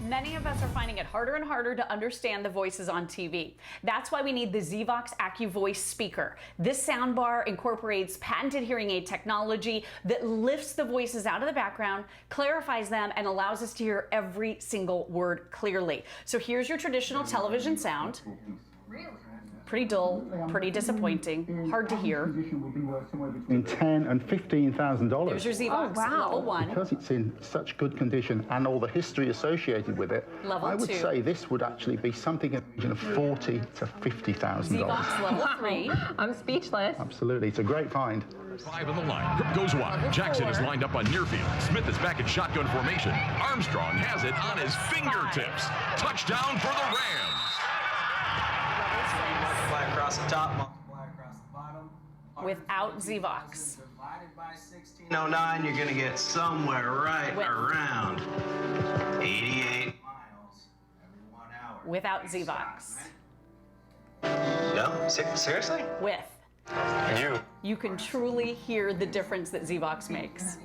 Many of us are finding it harder and harder to understand the voices on TV. That's why we need the ZVOX AccuVoice Speaker. This soundbar incorporates patented hearing aid technology that lifts the voices out of the background, clarifies them, and allows us to hear every single word clearly. So here's your traditional television sound. Really? Pretty dull, pretty disappointing, hard to hear. Between $10,000 and $15,000. There's your ZVOX Level 1. Because it's in such good condition and all the history associated with it, Level I would 2. say this would actually be something in the region of $40,000 to $50,000. ZVOX Level 3. I'm speechless. Absolutely, it's a great find. 5 in the line. Grip goes wide. Jackson is lined up on near field. Smith is back in shotgun formation. Armstrong has it on his fingertips. Touchdown for the Rams. Multiply across the top, multiply across the bottom. Without ZVOX. Divided by 1609, you're going to get somewhere right around 88 miles every 1 hour. Without ZVOX. No? Seriously? With. You. You can truly hear the difference that ZVOX makes.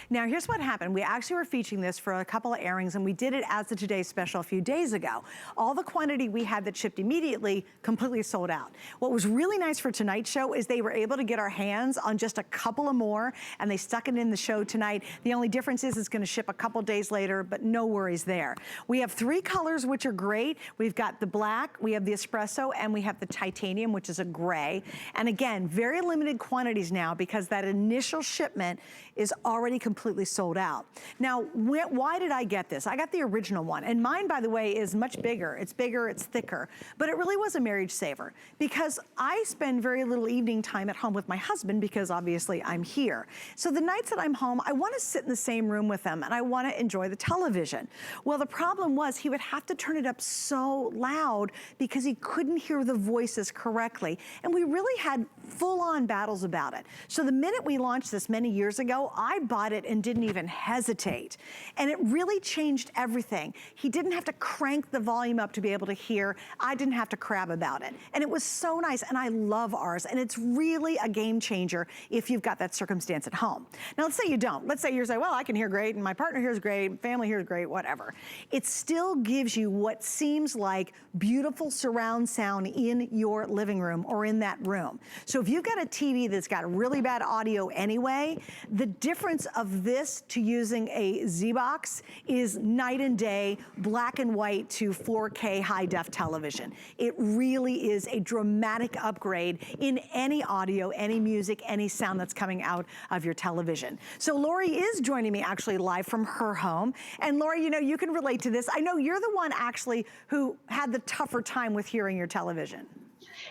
Now, here's what happened. We actually were featuring this for a couple of airings, and we did it as the Today Special a few days ago. All the quantity we had that shipped immediately completely sold out. What was really nice for tonight's show is they were able to get our hands on just a couple of more, and they stuck it in the show tonight. The only difference is it's going to ship a couple days later, but no worries there. We have 3 colors, which are great. We've got the black, we have the espresso, and we have the titanium, which is a gray. And again, very limited quantities now because that initial shipment is already completely sold out. Now, why did I get this? I got the original one, and mine, by the way, is much bigger. It's bigger, it's thicker, but it really was a marriage saver because I spend very little evening time at home with my husband because obviously I'm here. So the nights that I'm home, I want to sit in the same room with him and I want to enjoy the television. Well, the problem was he would have to turn it up so loud because he couldn't hear the voices correctly, and we really had full-on battles about it. So the minute we launched this many years ago, I bought it and didn't even hesitate. And it really changed everything. He didn't have to crank the volume up to be able to hear. I didn't have to crab about it. And it was so nice, and I love ours. And it's really a game changer if you've got that circumstance at home. Now, let's say you don't. Let's say you're saying, well, I can hear great, and my partner hears great, family hears great, whatever. It still gives you what seems like beautiful surround sound in your living room or in that room. So if you've got a TV that's got really bad audio anyway, the difference of this to using a ZVOX is night and day, black and white to 4K high def television. It really is a dramatic upgrade in any audio, any music, any sound that's coming out of your television. So Lori is joining me actually live from her home. And Lori, you know, you can relate to this. I know you're the one actually who had the tougher time with hearing your television.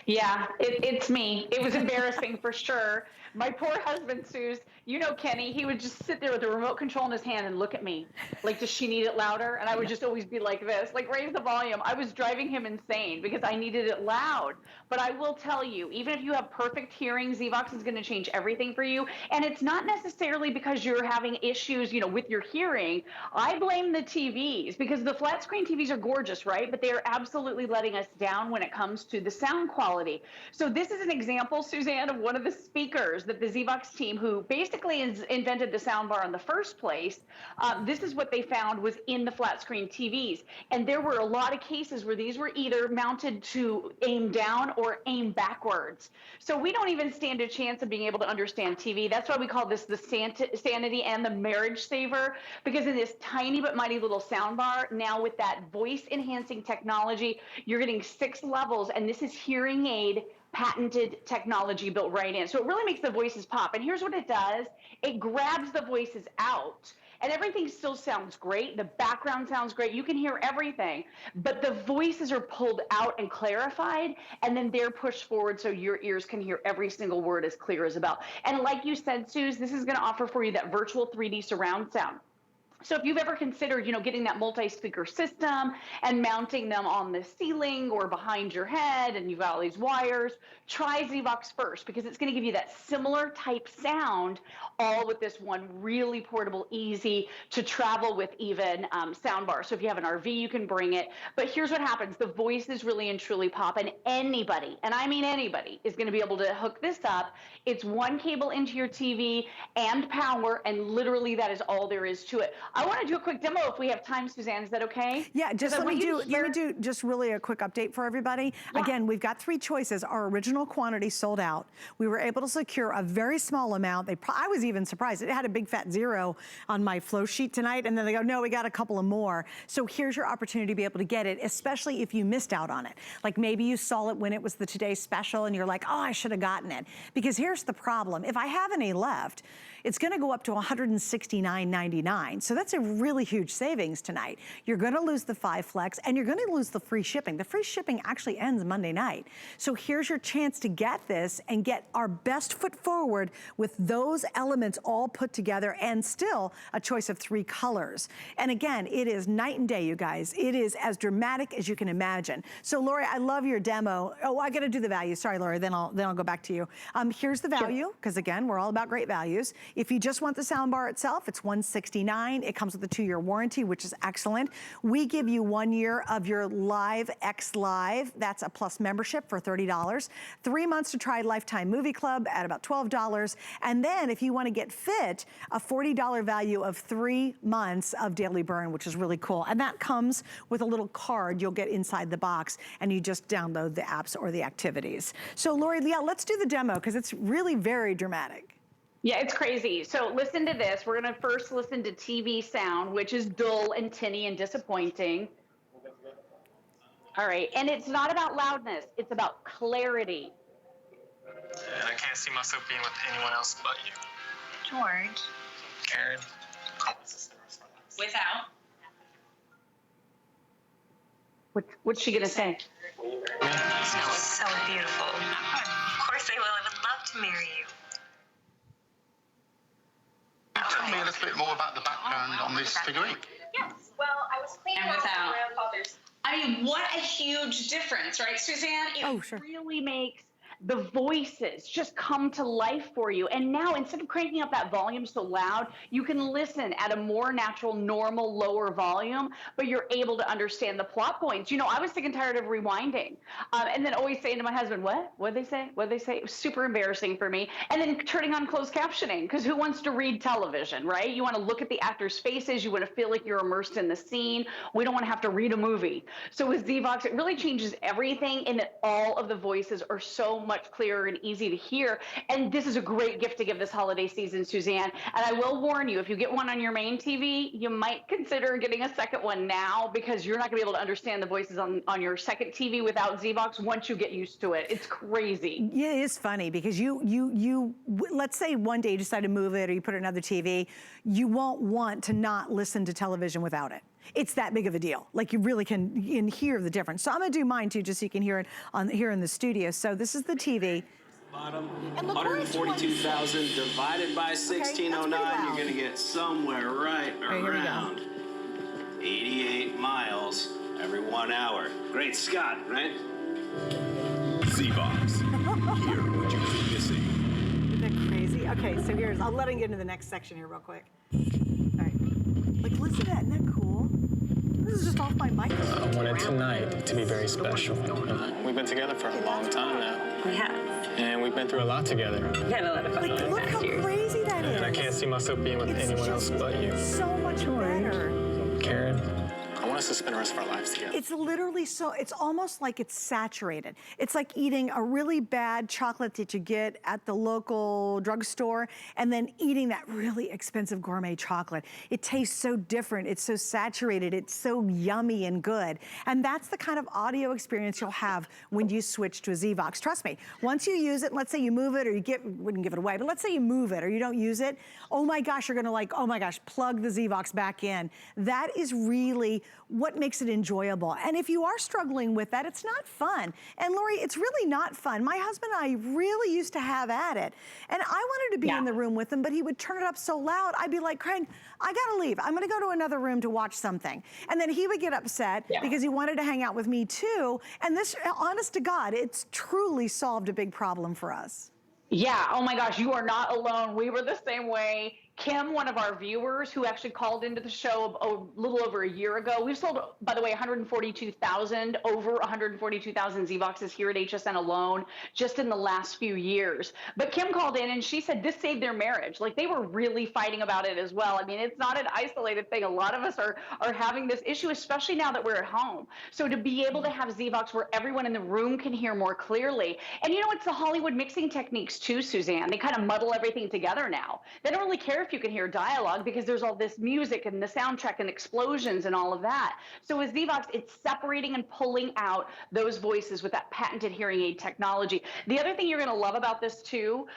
Yeah, it's me. It was embarrassing for sure. My poor husband, Suze, you know Kenny, he would just sit there with the remote control in his hand and look at me like, does she need it louder? And I would just always be like this, like raise the volume. I was driving him insane because I needed it loud. But I will tell you, even if you have perfect hearing, ZVOX is going to change everything for you. And it's not necessarily because you're having issues, you know, with your hearing. I blame the TVs because the flat screen TVs are gorgeous, right? But they are absolutely letting us down when it comes to the sound quality. So this is an example, Suzanne, of one of the speakers that the ZVOX team, who basically invented the soundbar in the first place, this is what they found was in the flat screen TVs. And there were a lot of cases where these were either mounted to aim down or aim backwards. So we don't even stand a chance of being able to understand TV. That's why we call this the sanity and the marriage saver, because in this tiny but mighty little soundbar, now with that voice enhancing technology, you're getting 6 levels, and this is hearing aid patented technology built right in. So it really makes the voices pop. And here's what it does. It grabs the voices out, and everything still sounds great. The background sounds great. You can hear everything, but the voices are pulled out and clarified, and then they're pushed forward so your ears can hear every single word as clear as a bell. And like you said, Suze, this is going to offer for you that virtual 3D surround sound. So if you've ever considered, you know, getting that multi-speaker system and mounting them on the ceiling or behind your head, and you've got all these wires, try ZVOX first, because it's going to give you that similar type sound, all with this one really portable, easy to travel with even soundbar. So if you have an RV, you can bring it. But here's what happens. The voices really and truly pop, and anybody, and I mean anybody, is going to be able to hook this up. It's one cable into your TV and power, and literally that is all there is to it. I want to do a quick demo if we have time, Suzanne. Is that okay? Yeah, just let me do just really a quick update for everybody. Yeah. Again, we've got 3 choices. Our original quantity sold out. We were able to secure a very small amount. I was even surprised. It had a big fat 0 on my flow sheet tonight, and then they go, no, we got a couple of more. So here's your opportunity to be able to get it, especially if you missed out on it. Like maybe you saw it when it was the Today Special, and you're like, oh, I should have gotten it. Because here's the problem. If I have any left, it's going to go up to $169.99. So that's a really huge savings tonight. You're going to lose the 5 flex, and you're going to lose the free shipping. The free shipping actually ends Monday night. So here's your chance to get this and get our best foot forward with those elements all put together, and still a choice of 3 colors. And again, it is night and day, you guys. It is as dramatic as you can imagine. So Lori, I love your demo. Oh, I got to do the value. Sorry, Lori, then I'll go back to you. Here's the value, because again, we're all about great values. If you just want the soundbar itself, it's $169. It comes with a 2-year warranty, which is excellent. We give you 1 year of your Live X Live. That's a plus membership for $30. 3 months to try Lifetime Movie Club at about $12. And then if you want to get fit, a $40 value of 3 months of Daily Burn, which is really cool. And that comes with a little card you'll get inside the box, and you just download the apps or the activities. So Lori, yeah, let's do the demo, because it's really very dramatic. Yeah, it's crazy. So listen to this. We're going to first listen to TV sound, which is dull and tinny and disappointing. All right. And it's not about loudness. It's about clarity. And I can't see myself being with anyone else but you. George. Karen. Without. What's she going to say? That was so beautiful. Of course I will. I would love to marry you. Tell me a little bit more about the background on this figurine. Yes. Well, I was cleaning out my grandfather's. I mean, what a huge difference, right, Suzanne? It really makes the voices just come to life for you. And now, instead of cranking up that volume so loud, you can listen at a more natural, normal, lower volume, but you're able to understand the plot points. You know, I was sick and tired of rewinding, and then always saying to my husband, what'd they say? What'd they say? It was super embarrassing for me. And then turning on closed captioning, because who wants to read television, right? You want to look at the actors' faces. You want to feel like you're immersed in the scene. We don't want to have to read a movie. So with ZVOX, it really changes everything in that all of the voices are so much clearer and easy to hear. And this is a great gift to give this holiday season, Suzanne. And I will warn you, if you get one on your main TV, you might consider getting a second one now, because you're not going to be able to understand the voices on your second TV without ZVOX once you get used to it. It's crazy. Yeah, it is funny, because you let's say one day you decide to move it, or you put it on another TV, you won't want to not listen to television without it. It's that big of a deal. Like, you really can hear the difference. So I'm going to do mine too, just so you can hear it here in the studio. So this is the TV. Bottom, 142,000 divided by 1609, you're going to get somewhere right around 88 miles every 1 hour. Great Scott, right? ZVOX. Hear what you've been missing. Isn't that crazy? Okay, so here's, I'll let him get into the next section here real quick. All right. Like, listen to that. Isn't that cool? This is just off my microphone. I wanted tonight to be very special. We've been together for a long time now. We have. And we've been through a lot together. We had a lot of fun. Like, look how crazy that is. And I can't see myself being with anyone else but you. So much better. Karen, I want us to spend the rest of our lives together. It's literally so, it's almost like it's saturated. It's like eating a really bad chocolate that you get at the local drugstore, and then eating that really expensive gourmet chocolate. It tastes so different. It's so saturated. It's so yummy and good. And that's the kind of audio experience you'll have when you switch to a ZVOX. Trust me, once you use it, let's say you move it, or you wouldn't give it away, but let's say you move it or you don't use it, oh my gosh, you're gonna like, oh my gosh, plug the ZVOX back in. That is really what makes it enjoyable. And if you are struggling with that, it's not fun. And Lori, it's really not fun. My husband and I really used to have at it. And I wanted to be in the room with him, but he would turn it up so loud, I'd be like, Craig, I gotta leave. I'm gonna go to another room to watch something. And then he would get upset because he wanted to hang out with me too. And this, honest to God, it's truly solved a big problem for us. Yeah, oh my gosh, you are not alone. We were the same way. Kim, one of our viewers who actually called into the show a little over a year ago, we've sold, by the way, 142,000, over 142,000 ZVOXs here at HSN alone, just in the last few years. But Kim called in and she said this saved their marriage. Like, they were really fighting about it as well. I mean, it's not an isolated thing. A lot of us are having this issue, especially now that we're at home. So to be able to have ZVOX where everyone in the room can hear more clearly. And you know, it's the Hollywood mixing techniques too, Suzanne. They kind of muddle everything together now. They don't really care if you can hear dialogue because there's all this music and the soundtrack and explosions and all of that. So with ZVOX, it's separating and pulling out those voices with that patented hearing aid technology. The other thing you're going to love about this too,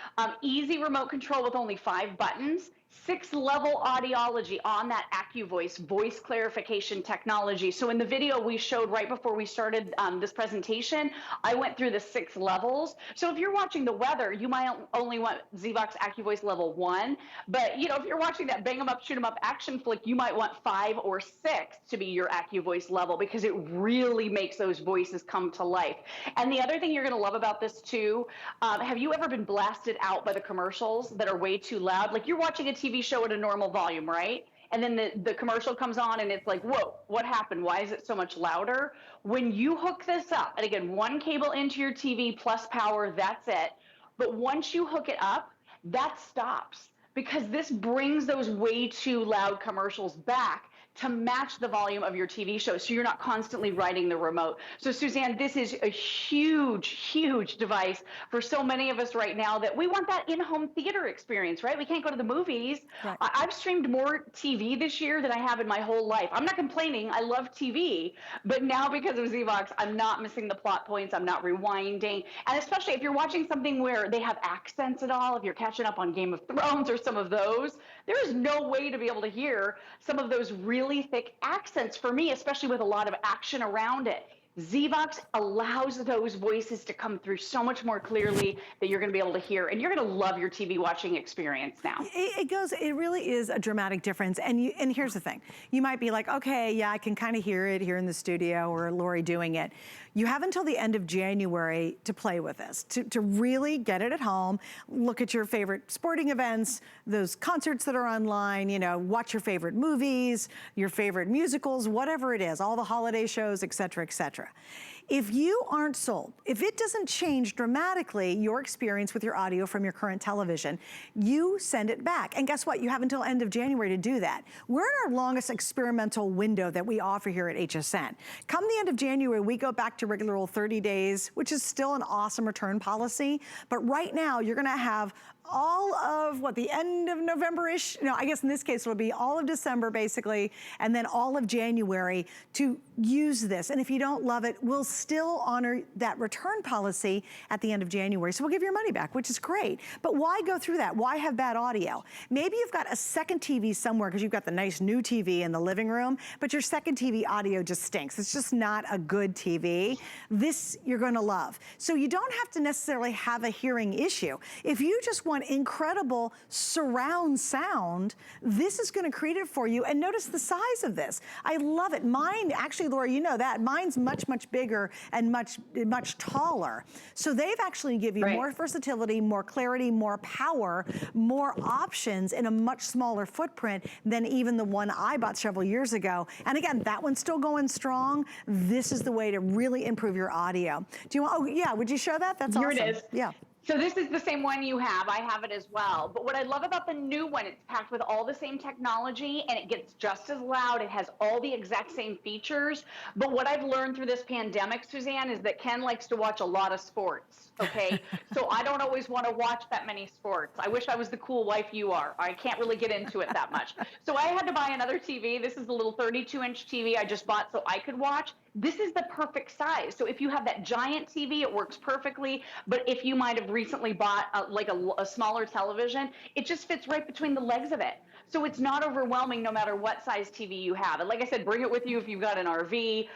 easy remote control with only 5 buttons. 6-level audiology on that AccuVoice voice clarification technology. So in the video we showed right before we started this presentation, I went through the 6 levels. So if you're watching the weather, you might only want ZVOX AccuVoice level 1. But you know, if you're watching that bang 'em up, shoot 'em up action flick, you might want 5 or 6 to be your AccuVoice level because it really makes those voices come to life. And the other thing you're going to love about this too, have you ever been blasted out by the commercials that are way too loud? Like, you're watching a TV show at a normal volume, right? And then the commercial comes on and it's like, whoa, what happened? Why is it so much louder? When you hook this up, and again, 1 cable into your TV plus power, that's it. But once you hook it up, that stops because this brings those way too loud commercials back to match the volume of your TV show, so you're not constantly riding the remote. So Suzanne, this is a huge, huge device for so many of us right now that we want that in-home theater experience, right? We can't go to the movies. Right. I've streamed more TV this year than I have in my whole life. I'm not complaining, I love TV, but now because of ZVOX, I'm not missing the plot points, I'm not rewinding, and especially if you're watching something where they have accents at all, if you're catching up on Game of Thrones or some of those, there is no way to be able to hear some of those really thick accents for me, especially with a lot of action around it. ZVOX allows those voices to come through so much more clearly that you're going to be able to hear, and you're going to love your TV watching experience now. It really is a dramatic difference. And here's the thing. You might be like, okay, yeah, I can kind of hear it here in the studio or Lori doing it. You have until the end of January to play with this, to really get it at home, look at your favorite sporting events, those concerts that are online, you know, watch your favorite movies, your favorite musicals, whatever it is, all the holiday shows, et cetera, et cetera. If you aren't sold, if it doesn't change dramatically your experience with your audio from your current television, you send it back. And guess what? You have until end of January to do that. We're in our longest experimental window that we offer here at HSN. Come the end of January, we go back to regular old 30 days, which is still an awesome return policy. But right now, you're gonna have all of, what, the end of November-ish? No, I guess in this case it'll be all of December basically, and then all of January to use this. And if you don't love it, we'll still honor that return policy at the end of January. So we'll give your money back, which is great. But why go through that? Why have bad audio? Maybe you've got a second TV somewhere because you've got the nice new TV in the living room, but your second TV audio just stinks. It's just not a good TV. This you're gonna love. So you don't have to necessarily have a hearing issue. If you just want incredible surround sound, this is gonna create it for you. And notice the size of this. I love it. Mine, actually, Laura, you know that. Mine's much, much bigger and much taller. So they've actually give you more versatility, more clarity, more power, more options in a much smaller footprint than even the one I bought several years ago. And again, that one's still going strong. This is the way to really improve your audio. Do you want, oh yeah, would you show that? That's awesome. Here it is. Yeah. So this is the same one you have. I have it as well. But what I love about the new one, it's packed with all the same technology and it gets just as loud. It has all the exact same features. But what I've learned through this pandemic, Suzanne, is that Ken likes to watch a lot of sports, okay? So I don't always want to watch that many sports. I wish I was the cool wife you are. I can't really get into it that much. So I had to buy another TV. This is the little 32-inch TV I just bought so I could watch. this is the perfect size. So if you have that giant TV, it works perfectly. But if you might have recently bought a smaller television, it just fits right between the legs of it. So it's not overwhelming no matter what size TV you have. And like I said, bring it with you if you've got an RV.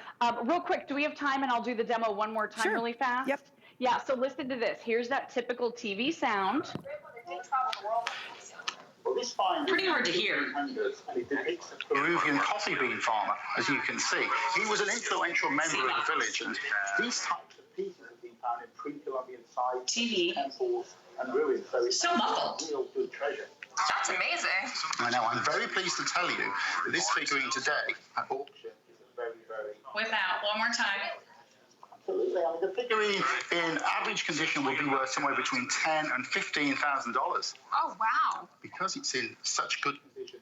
Real quick, do we have time? And I'll do the demo one more time really fast. Yep. Yeah, so listen to this. Here's that typical TV sound. Pretty hard to hear. Peruvian coffee bean farmer, as you can see. He was an influential member of the village, and these types of pieces have been found in pre-Columbian sites, TV. temples, and ruins. So muffled. Real good treasure. That's amazing. I know. I'm very pleased to tell you that this figurine today at auction is a very, very... Without, one more time. Absolutely. I mean, the figurine in average condition will be worth somewhere between $10,000 and $15,000 Oh, wow. because it's in such good condition.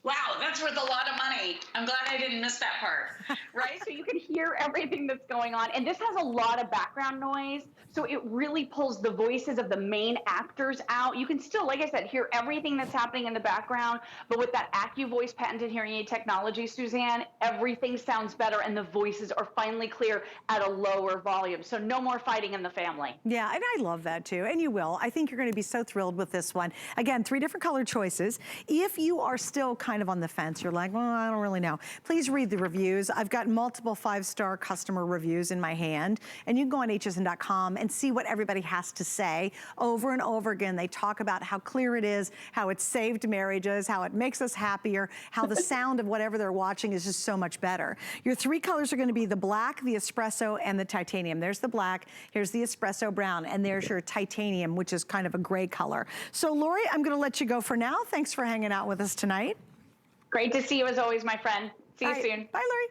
Wow, that's worth a lot of money. I'm glad I didn't miss that part. Right? So you can hear everything that's going on. And this has a lot of background noise. So it really pulls the voices of the main actors out. You can still, like I said, hear everything that's happening in the background. But with that AccuVoice patented hearing aid technology, Suzanne, everything sounds better and the voices are finally clear at a lower volume. So no more fighting in the family. Yeah, and I love that too, and you will. I think you're going to be so thrilled with this one. Again, 3 different color choices. If you are still kind of on the fence, you're like, well, I don't really know. Please read the reviews. I've got multiple 5-star customer reviews in my hand, and you can go on hsn.com and see what everybody has to say over and over again. They talk about how clear it is, how it's saved marriages, how it makes us happier, how the sound of whatever they're watching is just so much better. Your 3 colors are going to be the black, the espresso, and the titanium. There's the black, here's the espresso brown, and there's your titanium, which is kind of a gray color. So Lori, I'm going to let you go for now. Thanks for hanging out with us tonight. Great to see you as always, my friend. See you soon. Bye, Lori.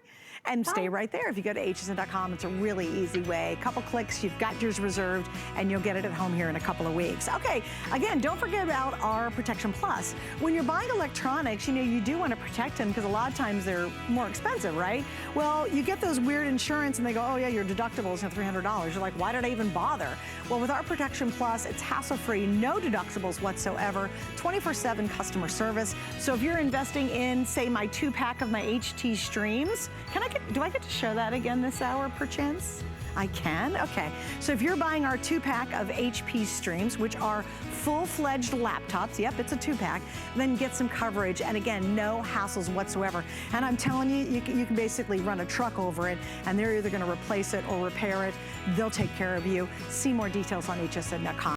And stay right there. If you go to hsn.com, it's a really easy way. A couple clicks, you've got yours reserved, and you'll get it at home here in a couple of weeks. Okay, again, don't forget about our Protection Plus. When you're buying electronics, you know, you do want to protect them because a lot of times they're more expensive, right? Well, you get those weird insurance and they go, oh yeah, your deductible is $300. You're like, why did I even bother? Well, with our Protection Plus, it's hassle-free, no deductibles whatsoever, 24/7 customer service. So if you're investing in, say, my 2-pack of my HT Streams, do I get to show that again this hour, perchance? I can? Okay. So if you're buying our 2-pack of HP Streams, which are full-fledged laptops, yep, it's a 2-pack, then get some coverage, and again, no hassles whatsoever. And I'm telling you, you can basically run a truck over it, and they're either going to replace it or repair it. They'll take care of you. See more details on hsn.com.